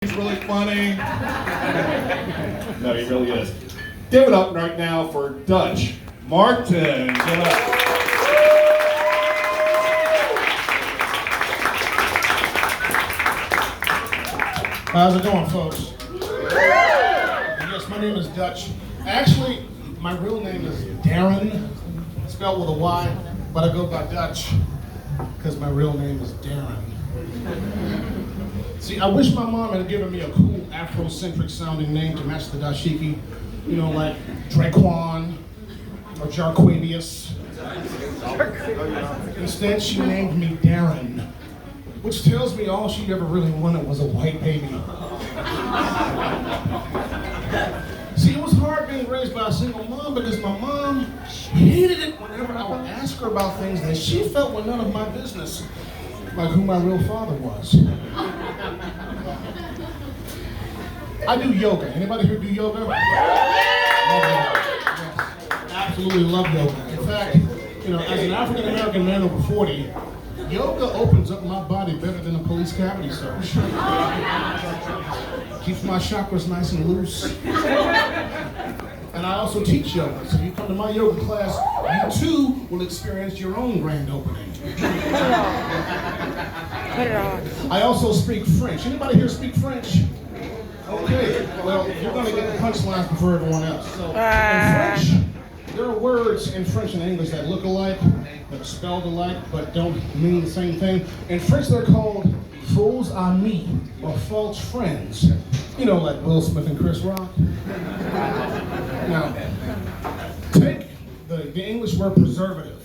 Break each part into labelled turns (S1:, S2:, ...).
S1: He's really funny. No, he really is. Give it up right now for Dutch Martin. Give it up.
S2: How's it going, folks? Yes, my name is Dutch. Actually, my real name is Darren, spelled with a Y, but I go by Dutch because my real name is Darren. See, I wish my mom had given me a cool Afrocentric sounding name to match the dashiki, you know, like Draquan or Jarquavius. Instead, she named me Darren, which tells me all she ever really wanted was a white baby. See, it was hard being raised by a single mom because my mom hated it whenever I would ask her about things that she felt were none of my business, like who my real father was. I do yoga. Anybody here do yoga? Love yoga. Yes. Absolutely love yoga. In fact, you know, as an African American man over 40, yoga opens up my body better than a police cavity search. Keeps my chakras nice and loose. And I also teach yoga, so you come to my yoga class, you too will experience your own grand opening. I also speak French. Anybody here speak French? Okay, well, you're going to get the punchlines before everyone else. So, in French, there are words in French and English that look alike, that are spelled alike, but don't mean the same thing. In French, they're called faux amis, or false friends. You know, like Will Smith and Chris Rock. Now, take the English word preservative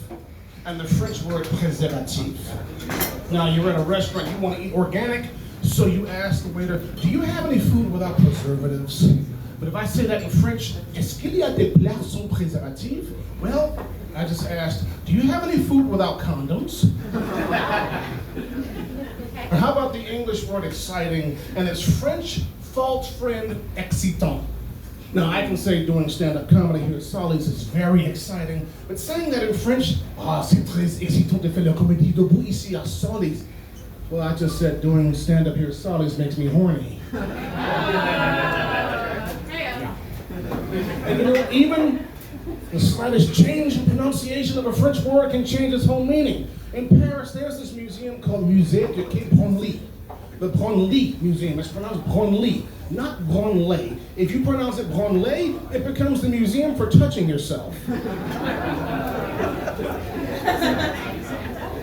S2: and the French word préservatif. Now, you're at a restaurant, you want to eat organic, so you ask the waiter, do you have any food without preservatives? But if I say that in French, est-ce qu'il y a des plats sans préservatifs? Well, I just asked, do you have any food without condoms? Or how about the English word exciting and its French false friend excitant? Now, I can say doing stand-up comedy here at Solly's is very exciting, but saying that in French, c'est très excitant de faire la comédie debout ici à Solly's. Well, I just said doing stand-up here at Solly's makes me horny. And you know, even the slightest change in pronunciation of a French word can change its whole meaning. In Paris, there's this museum called Musée de Quai Branly. The Branly Museum. It's pronounced Branly, not Branley. If you pronounce it Branley, it becomes the museum for touching yourself.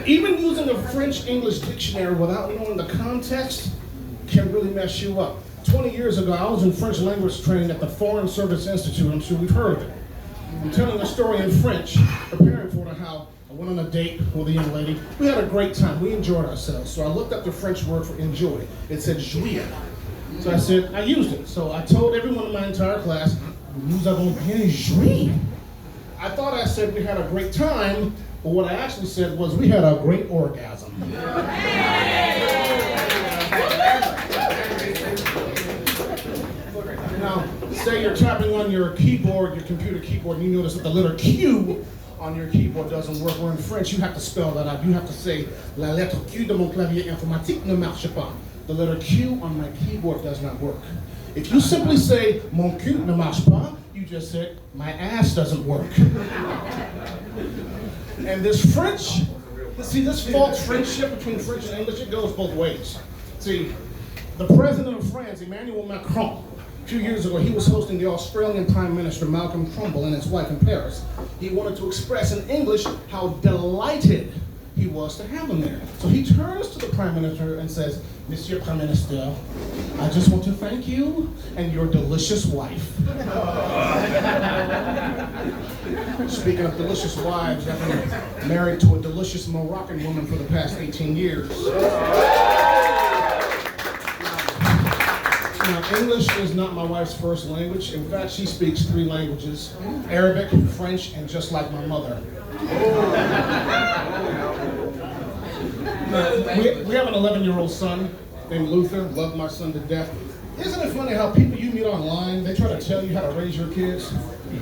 S2: Even using a French-English dictionary without knowing the context can really mess you up. 20 years ago, I was in French language training at the Foreign Service Institute. I'm sure we've heard of it. I'm telling a story in French, preparing for it, how I went on a date with a young lady. We had a great time. We enjoyed ourselves. So I looked up the French word for enjoy. It said jouir. So I said, I used it. So I told everyone in my entire class, nous avons bien joui. I thought I said we had a great time, but what I actually said was we had a great orgasm. Now, say you're tapping on your keyboard, your computer keyboard, and you notice that the letter Q on your keyboard doesn't work. Or in French, you have to spell that out. You have to say, la lettre Q de mon clavier informatique ne marche pas. The letter Q on my keyboard does not work. If you simply say, mon cul ne marche pas, you just said, my ass doesn't work. And this French, see, this false friendship between French and English, it goes both ways. See, the president of France, Emmanuel Macron, a few years ago, he was hosting the Australian Prime Minister Malcolm Turnbull and his wife in Paris. He wanted to express in English how delighted he was to have him there. So he turns to the Prime Minister and says, Monsieur Prime Minister, I just want to thank you and your delicious wife. Speaking of delicious wives, I've been married to a delicious Moroccan woman for the past 18 years. Now, English is not my wife's first language. In fact, she speaks 3 languages, Arabic, French, and just like my mother. We have an 11-year-old son named Luther. Love my son to death. Isn't it funny how people you meet online, they try to tell you how to raise your kids?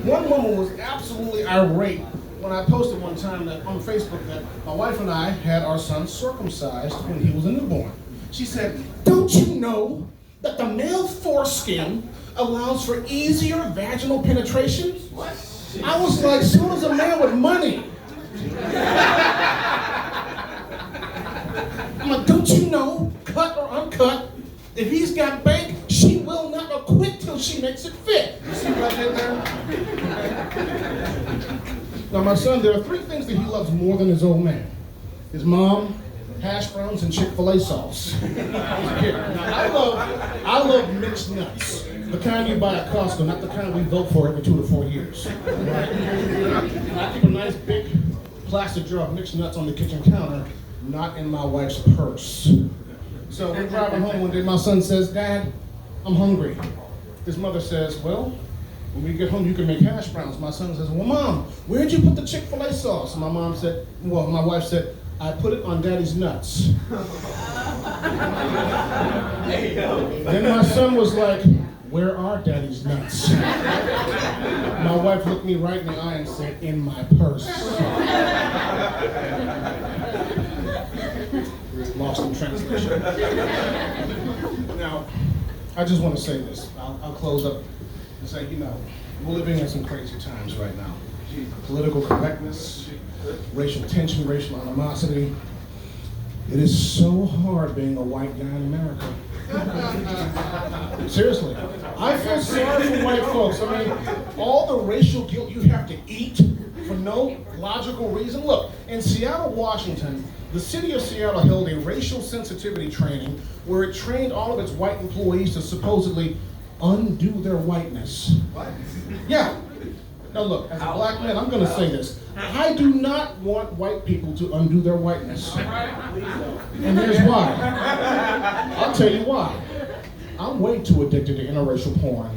S2: One woman was absolutely irate when I posted one time that on Facebook that my wife and I had our son circumcised when he was a newborn. She said, don't you know that the male foreskin allows for easier vaginal penetration? I was like, so does a man with money. I'm like, don't you know, cut or uncut, if he's got bank, she will not acquit till she makes it fit. You see what I did there? Now, my son, there are 3 things that he loves more than his old man. His mom, hash browns, and Chick-fil-A sauce. Now, I love mixed nuts. The kind you buy at Costco, not the kind we vote for every 2 to 4 years. I keep a nice big plastic jar of mixed nuts on the kitchen counter, not in my wife's purse. So we're driving home one day, my son says, Dad, I'm hungry. His mother says, well, when we get home, you can make hash browns. My son says, well, Mom, where'd you put the Chick-fil-A sauce? My wife said, I put it on Daddy's nuts.
S3: There you go.
S2: Then my son was like, where are Daddy's nuts? My wife looked me right in the eye and said, in my purse. Lost in translation. Now, I just want to say this. I'll close up and say, we're living in some crazy times right now. Political correctness, racial tension, racial animosity. It is so hard being a white guy in America. Seriously. I feel sorry for white folks. I mean, all the racial guilt you have to eat for no logical reason. Look, in Seattle, Washington, the city of Seattle held a racial sensitivity training where it trained all of its white employees to supposedly undo their whiteness. Yeah. Now look, as a black man, I'm going to say this. I do not want white people to undo their whiteness. And here's why. I'll tell you why. I'm way too addicted to interracial porn.